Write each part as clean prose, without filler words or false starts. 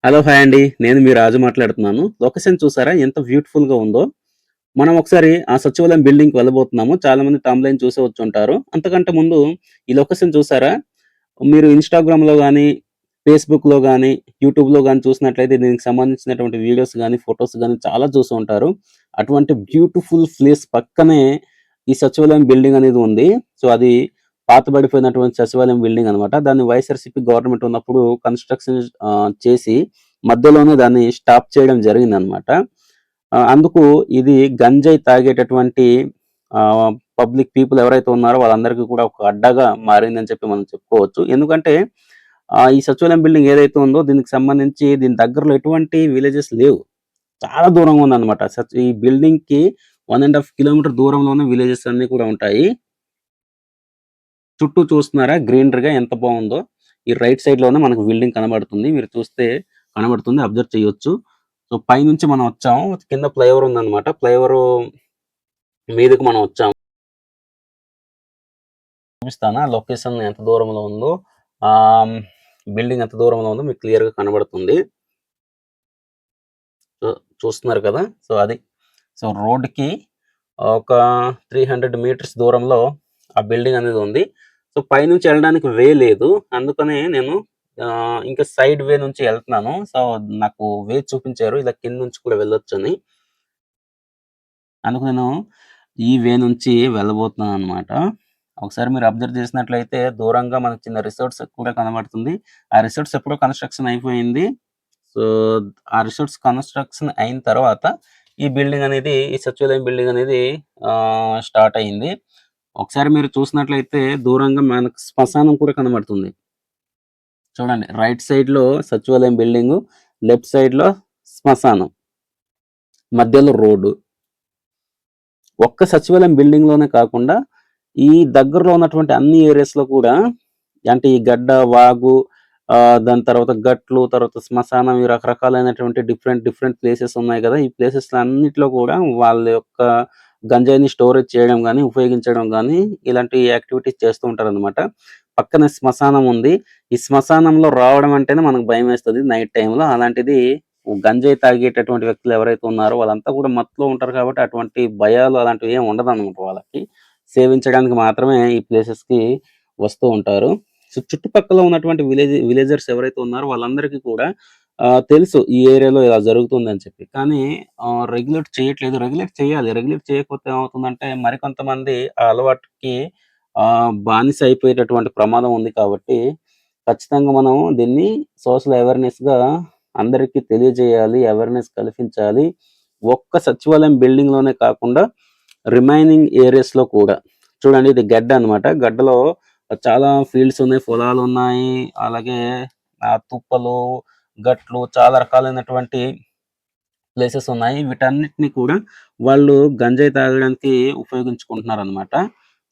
Hello! Hi అండి. నేను మీ రాజు మాట్లాడుతున్నాను. లొకేషన్ చూసారా ఎంత బ్యూటిఫుల్‌గా ఉందో? మనం ఒకసారి ఆ సచివాలయం బిల్డింగ్‌కి వెళ్ళబోతున్నాము. చాలామంది థంబ్‌నెయిల్ చూసే వచ్చుంటారు. అంతకంటే ముందు ఈ లొకేషన్ చూసారా? మీరు ఇన్‌స్టాగ్రామ్‌లో గాని, ఫేస్‌బుక్‌లో గాని, యూట్యూబ్‌లో గాని చూసినట్లయితే దీనికి సంబంధించినటువంటి వీడియోస్ గాని, ఫోటోస్ గాని చాలా చూసి ఉంటారు. అటువంటి బ్యూటిఫుల్ ప్లేస్ పక్కనే ఈ సచివాలయం బిల్డింగ్ అనేది ఉంది. సో, అది పాతబడిపోయినటువంటి సచివాలయం బిల్డింగ్ అనమాట. దాన్ని వైఎస్ఆర్‌సీపీ గవర్నమెంట్ ఉన్నప్పుడు కన్‌స్ట్రక్షన్ చేసి మధ్యలోనే దాన్ని స్టాప్ చేయడం జరిగిందనమాట. అందుకు ఇది గంజాయి తాగేటటువంటి పబ్లిక్ పీపుల్ ఎవరైతే ఉన్నారో వాళ్ళందరికీ కూడా ఒక అడ్డాగా మారిందని చెప్పి మనం చెప్పుకోవచ్చు. ఎందుకంటే ఈ సచివాలయం బిల్డింగ్ ఏదైతే ఉందో దీనికి సంబంధించి దీని దగ్గరలో ఎటువంటి విలేజెస్ లేవు. చాలా దూరంగా ఉందన్నమాట. ఈ బిల్డింగ్‌కి 1 ½ కిలోమీటర్ దూరంలోనే విలేజెస్ అన్నీ కూడా ఉంటాయి. చుట్టూ చూస్తున్నారా గ్రీనరీగా ఎంత బావుందో. ఈ రైట్ సైడ్‌లోనే మనకు బిల్డింగ్ కనబడుతుంది. మీరు చూస్తే కనబడుతుంది. అబ్జర్వ్ చేయొచ్చు. సో, పైనుంచి మనం వచ్చాం. కింద ఫ్లైఓవర్ ఉందన్నమాట. ఫ్లైఓవరు మీదకి మనం వచ్చాం. చూపిస్తాను. ఆ లొకేషన్ ఎంత దూరంలో ఉందో, ఆహ్, బిల్డింగ్ ఎంత దూరంలో ఉందో మీకు క్లియర్‌గా కనబడుతుంది. సో, చూస్తున్నారు కదా! సో, అది. సో, రోడ్‌కి ఒక 300 మీటర్స్ దూరంలో ఆ బిల్డింగ్ అనేది ఉంది. సో, పైనుంచి ఎళ్ళడానికి వే లేదు. అందుకనే నేను ఇంకా సైడ్ వే నుంచి ఎళ్తున్నాను. సో, నాకు వే చూపించారు. ఇలా కింద నుంచి కూడా వెళ్ళొచ్చని. అందుకు నేను ఈ వే నుంచి వెళ్ళబోతున్నాననమాట. ఒకసారి మీరు అబ్జర్వ్ చేసినట్లయితే దూరంగా మనకు చిన్న రిసార్ట్స్ కూడా కనబడుతుంది. ఆ రిసార్ట్స్ ఎప్పుడో కన్‌స్ట్రక్షన్ అయిపోయింది. సో, ఆ రిసార్ట్స్ కన్‌స్ట్రక్షన్ అయిన తర్వాత ఈ బిల్డింగ్ అనేది, ఈ సచివాలయం బిల్డింగ్ అనేది స్టార్ట్ అయింది. ఒకసారి మీరు చూసినట్లయితే దూరంగా మనకు శ్మశానం కూడా కనబడుతుంది. చూడండి రైట్ సైడ్‌లో సచివాలయం బిల్డింగు, లెఫ్ట్ సైడ్‌లో శ్మశానం. మధ్యలో రోడ్డు. ఒక్క సచివాలయం బిల్డింగ్‌లోనే కాకుండా, ఈ దగ్గరలో ఉన్నటువంటి అన్ని ఏరియాస్‌లో కూడా అంటే ఈ గడ్డ, వాగు, దాని తర్వాత గట్లు, తర్వాత శ్మశానం ఈ రకరకాలైనటువంటి డిఫరెంట్ ప్లేసెస్ ఉన్నాయి గదా! ఈ ప్లేసెస్‌లో అన్నిట్లో కూడా వాళ్ళ యొక్క గంజాయిని స్టోరేజ్ చేయడం గానీ, ఉపయోగించడం గానీ, ఇలాంటి యాక్టివిటీస్ చేస్తూ ఉంటారనమాట. పక్కనే శ్మశానం ఉంది. ఈ శ్మశానంలో రావడం అంటేనే మనకు భయమేస్తది నైట్ టైమ్‌లో. అలాంటిది గంజాయి తాగేటటువంటి వ్యక్తులు ఎవరైతే ఉన్నారో వాళ్ళంతా కూడా మత్తులో ఉంటారు కాబట్టి అటువంటి భయాలు అలాంటివి ఏమి ఉండదనమాట వాళ్ళకి. సేవించడానికి మాత్రమే ఈ ప్లేసెస్‌కి వస్తూ ఉంటారు. సో, చుట్టుపక్కల ఉన్నటువంటి విలేజర్స్ ఎవరైతే ఉన్నారో వాళ్ళందరికీ కూడా తెలుసు ఈ ఏరియాలో ఇలా జరుగుతుందని చెప్పి. కానీ రెగ్యులేట్ చేయట్లేదు. రెగ్యులేట్ చేయాలి. రెగ్యులేట్ చేయకపోతే ఏమవుతుందంటే మరికొంతమంది ఆ అలవాటుకి బానిస అయిపోయేటటువంటి ప్రమాదం ఉంది కాబట్టి ఖచ్చితంగా మనం దీన్ని సోషల్ అవేర్‌నెస్‌గా అందరికీ తెలియజేయాలి. అవేర్‌నెస్ కల్పించాలి. ఒక్క సచివాలయం బిల్డింగ్‌లోనే కాకుండా రిమైనింగ్ ఏరియాస్‌లో కూడా. చూడండి ఇది గడ్డ అన్నమాట. గడ్డలో చాలా ఫీల్డ్స్ ఉన్నాయి, పొలాలున్నాయి. అలాగే తుప్పలు, గట్లు చాలా రకాలైనటువంటి ప్లేసెస్ ఉన్నాయి. వీటన్నిటిని కూడా వాళ్ళు గంజాయి తాగడానికి ఉపయోగించుకుంటున్నారనమాట.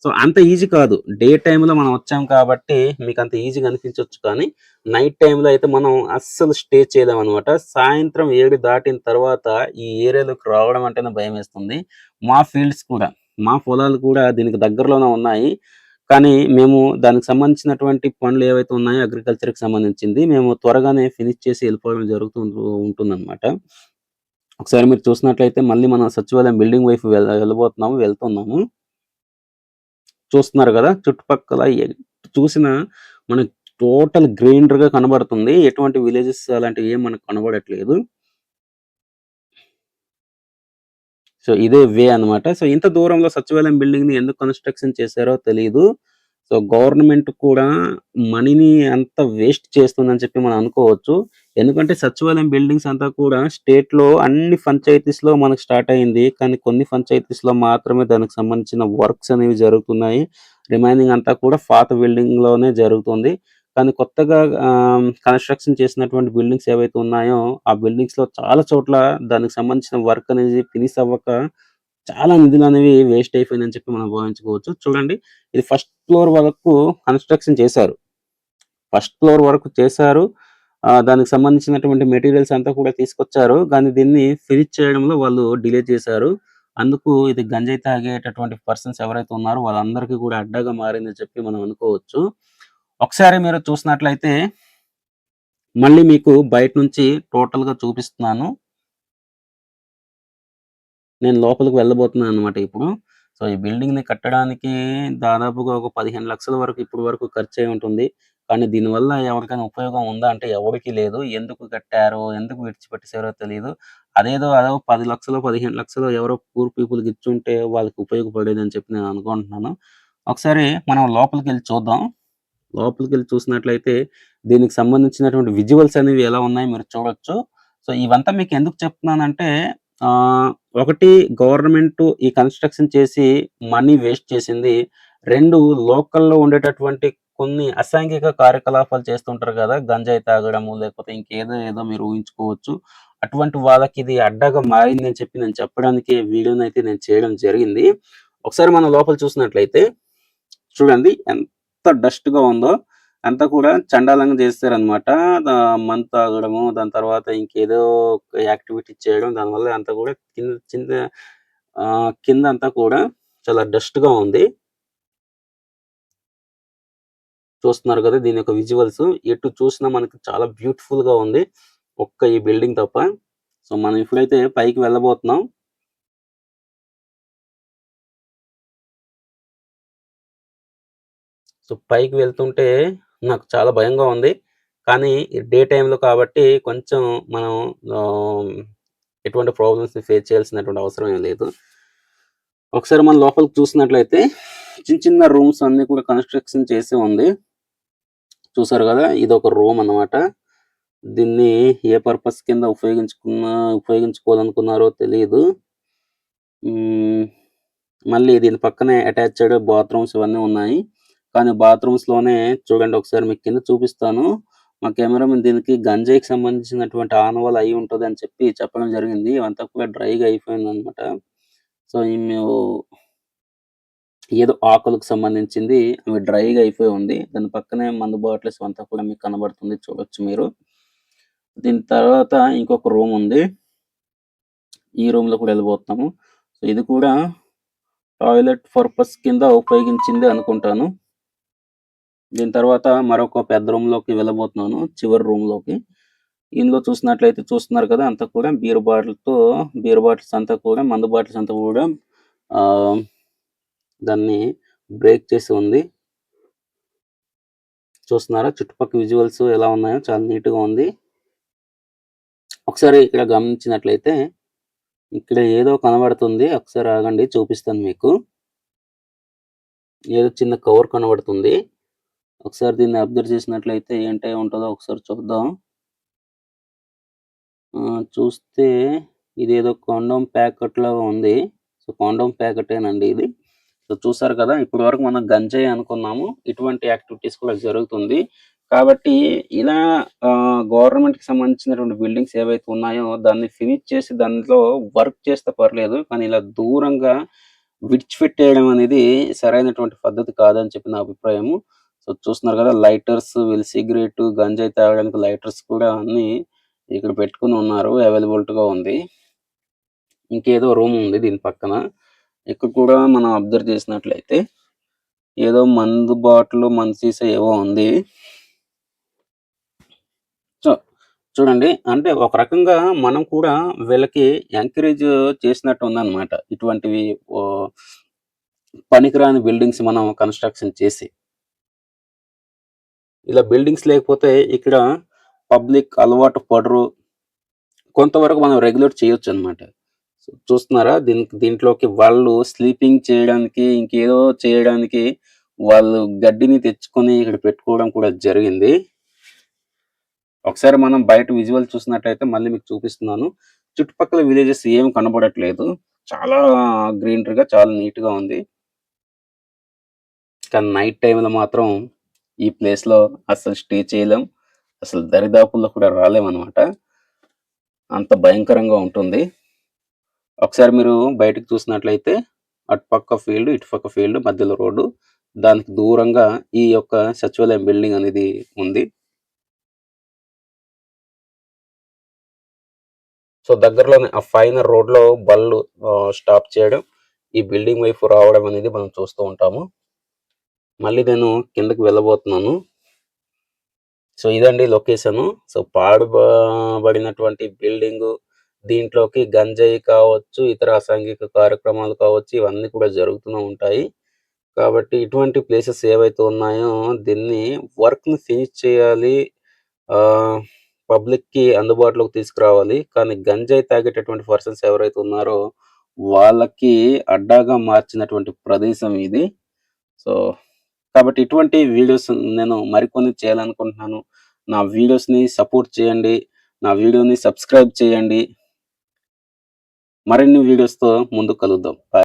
సో, అంత ఈజీ కాదు. డే టైమ్‌లో మనం వచ్చాం కాబట్టి మీకంత ఈజీగా అనిపించొచ్చు కానీ, నైట్ టైమ్‌లో అయితే మనం అస్సలు స్టే చేయలేమనమాట. సాయంత్రం 7 దాటిన తర్వాత ఈ ఏరియాలోకి రావడం అంటేనే భయమేస్తుంది. మా ఫీల్డ్స్ కూడా, మా పొలాలు కూడా దీనికి దగ్గరలోనే ఉన్నాయి. కానీ మేము దానికి సంబంధించినటువంటి పనులు ఏవైతే ఉన్నాయో అగ్రికల్చర్‌కి సంబంధించింది మేము త్వరగానే ఫినిష్ చేసి వెళ్ళిపోవడం ఉంటుందనమాట. ఒకసారి మీరు చూసినట్లయితే మళ్ళీ మనం సచివాలయం బిల్డింగ్ వైపు వెళ్తున్నాము. చూస్తున్నారు గదా! చుట్టుపక్కల చూసినా మనకి టోటల్ గ్రీనరీగా కనబడుతుంది. ఎటువంటి విలేజెస్ అలాంటివి ఏం మనకు కనబడట్లేదు. సో, ఇదే వే అన్నమాట. సో, ఇంత దూరంలో సచివాలయం బిల్డింగ్‌ని ఎందుకు కన్‌స్ట్రక్షన్ చేశారో తెలీదు. సో, గవర్నమెంట్ కూడా మనీని అంత వేస్ట్ చేస్తుందని చెప్పి మనం అనుకోవచ్చు. ఎందుకంటే సచివాలయం బిల్డింగ్స్ అంతా కూడా స్టేట్‌లో అన్ని పంచాయతీస్‌లో మనకు స్టార్ట్ అయింది. కానీ కొన్ని పంచాయతీస్‌లో మాత్రమే దానికి సంబంధించిన వర్క్స్ అనేవి జరుగుతున్నాయి. రిమైనింగ్ అంతా కూడా పాత బిల్డింగ్‌లోనే జరుగుతుంది. కానీ కొత్తగా కన్‌స్ట్రక్షన్ చేసినటువంటి బిల్డింగ్స్ ఏవైతే ఉన్నాయో, ఆ బిల్డింగ్స్‌లో చాలా చోట్ల దానికి సంబంధించిన వర్క్ అనేది ఫినిష్ అవ్వక చాలా నిధులనేవి వేస్ట్ అయిపోయిందని చెప్పి మనం భావించుకోవచ్చు. చూడండి ఇది ఫస్ట్ ఫ్లోర్ వరకు కన్‌స్ట్రక్షన్ చేశారు. ఫస్ట్ ఫ్లోర్ వరకు చేశారు. దానికి సంబంధించినటువంటి మెటీరియల్స్ అంతా కూడా తీసుకొచ్చారు. కానీ దీన్ని ఫినిష్ చేయడంలో వాళ్ళు డిలే చేశారు. అందుకు ఇది గంజాయి తాగేటటువంటి పర్సన్స్ ఎవరైతే ఉన్నారో వాళ్ళందరికీ కూడా అడ్డాగా మారిందని చెప్పి మనం అనుకోవచ్చు. ఒకసారి మీరు చూసినట్లయితే మళ్ళీ మీకు బయట నుంచి టోటల్‌గా చూపిస్తున్నాను. నేను లోపలికి వెళ్ళబోతున్నాననమాట ఇప్పుడు. సో, ఈ బిల్డింగ్‌ని కట్టడానికి దాదాపుగా ఒక 15,00,000 వరకు ఇప్పటి వరకు ఖర్చయి ఉంటుంది. కానీ దీనివల్ల ఎవరికైనా ఉపయోగం ఉందా అంటే ఎవరికీ లేదు. ఎందుకు కట్టారో, ఎందుకు విడిచిపెట్టేసారో తెలీదు. అదో 10,00,000 15,00,000 ఎవరో పూర్ పీపుల్‌కి ఇచ్చుంటే వాళ్ళకి ఉపయోగపడేదని చెప్పి నేను అనుకుంటున్నాను. ఒకసారి మనం లోపలికెళ్ళి చూద్దాం. లోపలికెళ్ళి చూసినట్లయితే దీనికి సంబంధించినటువంటి విజువల్స్ అనేవి ఎలా ఉన్నాయో మీరు చూడొచ్చు. సో, ఇవంతా మీకెందుకు చెప్తున్నానంటే ఒకటి గవర్నమెంటు ఈ కన్‌స్ట్రక్షన్ చేసి మనీ వేస్ట్ చేసింది. 2 లోకల్‌లో ఉండేటటువంటి కొన్ని అసాంఘిక కార్యకలాపాలు చేస్తుంటారు గదా! గంజాయి తాగడము, లేకపోతే ఇంకేదో ఏదో మీరు ఊహించుకోవచ్చు. అటువంటి వాళ్ళకిది అడ్డాగా మారిందని చెప్పి నేను చెప్పడానికి వీడియోనైతే నేను చేయడం జరిగింది. ఒకసారి మనం లోపల చూసినట్లయితే చూడండి ఎంత డస్ట్‌గా ఉందో. అంతా కూడా చండాలంగా చేసేసారనమాట. మందు తాగడము, దాని తర్వాత ఇంకేదో యాక్టివిటీ చేయడం. దానివల్ల అంతా కూడా కిందంతా కూడా చాలా డస్ట్‌గా ఉంది. చూస్తున్నారు కదా! దీని యొక్క విజువల్స్. ఎటు చూసినా మనకి చాలా బ్యూటిఫుల్‌గా ఉంది. ఒక్క ఈ బిల్డింగ్ తప్ప. సో, మనం ఇప్పుడైతే పైకి వెళ్ళబోతున్నాం. సో, పైకి వెళ్తుంటే నాకు చాలా భయంగా ఉంది. కానీ డే టైమ్‌లో కాబట్టి కొంచెం మనం ఆహ్, ఎటువంటి ప్రాబ్లమ్స్‌ని ఫేస్ చేయాల్సినటువంటి అవసరం ఏం లేదు. ఒకసారి మనం లోపలికి చూసినట్లయితే చిన్న రూమ్స్ అన్నీ కూడా కన్‌స్ట్రక్షన్ చేసి ఉంది. చూసారు గదా! ఇదొక రూమ్ అన్నమాట. దీన్ని ఏ పర్పస్ కింద ఉపయోగించుకోవాలనుకున్నారో తెలీదు. హ్మ్. మళ్ళీ దీని పక్కనే అటాచ్డ్ బాత్రూమ్స్ ఇవన్నీ ఉన్నాయి. కానీ బాత్రూమ్స్‌లోనే చూడండి ఒకసారి మీకు కింద చూపిస్తాను. మా కెమెరామెన్ దీనికి గంజాయికి సంబంధించినటువంటి ఆనవాళ్ళు అయ్యి ఉంటదని చెప్పి చెప్పడం జరిగింది. ఇవంతా కూడా డ్రైగా అయిపోయిందనమాట. సో, ఏదో ఆకులకు సంబంధించింది అవి డ్రైగా అయిపోయి ఉంది. దాని పక్కనే మందు బాటిల్స్ అంతా కూడా మీకు కనబడుతుంది చూడొచ్చు మీరు. దీని తర్వాత ఇంకొక రూమ్ ఉంది. ఈ రూమ్‌లో కూడా ఎళ్ళబోతున్నాము. సో, ఇది కూడా టాయిలెట్ పర్పస్ కింద ఉపయోగించిందే అనుకుంటాను. దీని తర్వాత మరొక పెద్ద రూమ్‌లోకి వెళ్ళబోతున్నాను. చివరి రూమ్‌లోకి. ఇందులో చూసినట్లయితే చూస్తున్నారు కదా! అంతా కూడా బీర్ బాటిల్స్ అంతా కూడా మందు బాటిల్స్ అంతా కూడా ఆహ్, దాన్ని బ్రేక్ చేసి ఉంది. చూస్తున్నారా? చుట్టుపక్కల విజువల్స్ ఎలా ఉన్నాయో చాలా నీట్‌గా ఉంది. ఒకసారి ఇక్కడ గమనించినట్లయితే ఇక్కడ ఏదో కనబడుతుంది. ఒకసారి ఆగండి చూపిస్తాను మీకు. ఏదో చిన్న కవర్ కనబడుతుంది. ఒకసారి దీన్ని అబ్జర్వ్ చేసినట్లయితే ఏంటై ఉంటదో ఒకసారి చూద్దాం. చూస్తే ఇదేదో కండోమ్ ప్యాకెట్‌లాగా ఉంది. సో, కండోమ్ ప్యాకెటేనండి ఇది. సో, చూసారు కదా! ఇప్పటి వరకు మనం గంజాయి అనుకున్నాము. ఇటువంటి యాక్టివిటీస్ కూడా జరుగుతుంది. కాబట్టి ఇలా గవర్నమెంట్‌కి సంబంధించినటువంటి బిల్డింగ్స్ ఏవైతే ఉన్నాయో దాన్ని ఫినిష్ చేసి దాంట్లో వర్క్ చేస్తే పర్లేదు. కానీ ఇలా దూరంగా విడిచిపెట్టేయడం అనేది సరైనటువంటి పద్ధతి కాదని చెప్పి నా అభిప్రాయము. సో, చూస్తున్నారు కదా! లైటర్స్ వీళ్ళు సిగరెట్టు, గంజాయి తాగడానికి లైటర్స్ కూడా అన్నీ ఇక్కడ పెట్టుకొని ఉన్నారు. అవైలబిలిటీగా ఉంది. ఇంకేదో రూమ్ ఉంది దీని పక్కన. ఇక్కడ కూడా మనం అబ్జర్వ్ చేసినట్లయితే ఏదో మందు బాటిలు, మందు సీసా ఏవో ఉంది. సో, చూడండి అంటే ఒక రకంగా మనం కూడా వీళ్ళకి ఎంకరేజ్ చేసినట్టు ఉందన్నమాట. ఇటువంటివి ఓహ్, పనికిరాని బిల్డింగ్స్ మనం కన్‌స్ట్రక్షన్ చేసి. ఇలా బిల్డింగ్స్ లేకపోతే ఇక్కడ పబ్లిక్ అలవాటు పడరు. కొంతవరకు మనం రెగ్యులేట్ చేయొచ్చనమాట. చూస్తున్నారా? దీంట్లోకి వాళ్ళు స్లీపింగ్ చేయడానికి, ఇంకేదో చేయడానికి వాళ్ళు గడ్డిని తెచ్చుకొని ఇక్కడ పెట్టుకోవడం కూడా జరిగింది. ఒకసారి మనం బయట విజువల్ చూసినట్టయితే మళ్ళీ మీకు చూపిస్తున్నాను. చుట్టుపక్కల విలేజెస్ ఏమి కనబడట్లేదు. చాలా గ్రీనరీగా చాలా నీట్‌గా ఉంది. కానీ నైట్ టైమ్‌లో మాత్రం ఈ ప్లేస్‌లో అస్సలు స్టే చేయలేం. అసలు దరిదాపుల్లో కూడా రాలేమనమాట. అంత భయంకరంగా ఉంటుంది. ఒకసారి మీరు బయటకి చూసినట్లయితే అటుపక్క ఫీల్డ్, ఇటుపక్క ఫీల్డ్, మధ్యలో రోడ్డు. దానికి దూరంగా ఈ యొక్క సచివాలయం బిల్డింగ్ అనేది ఉంది. సో, దగ్గరలోనే ఆ పైన రోడ్‌లో బళ్ళు స్టాప్ చేయడం, ఈ బిల్డింగ్ వైపు రావడం అనేది మనం చూస్తూ ఉంటాము. మళ్ళీ నేను కిందకి వెళ్ళబోతున్నాను. సో ఇదండి లొకేషను. సో పాడుబడినటువంటి బిల్డింగు. దీంట్లోకి గంజాయి కావచ్చు, ఇతర అసాంఘిక కార్యక్రమాలు కావచ్చు, ఇవన్నీ కూడా జరుగుతూనే ఉంటాయి. కాబట్టి ఇటువంటి ప్లేసెస్ ఏవైతే ఉన్నాయో దీన్ని వర్క్‌ని ఫినిష్ చేయాలి. ఆహ్, పబ్లిక్‌కి అందుబాటులోకి తీసుకురావాలి. కానీ గంజాయి తాగేటటువంటి పర్సన్స్ ఎవరైతే ఉన్నారో వాళ్ళకి అడ్డాగా మార్చినటువంటి ప్రదేశం ఇది. సో కాబట్టి ఇటువంటి వీడియోస్ నేను మరికొన్ని చేయాలనుకుంటున్నాను. నా వీడియోస్‌ని సపోర్ట్ చేయండి. నా వీడియోని సబ్స్క్రైబ్ చేయండి. మరిన్ని వీడియోస్‌తో ముందుకు కలుద్దాం. బాయ్.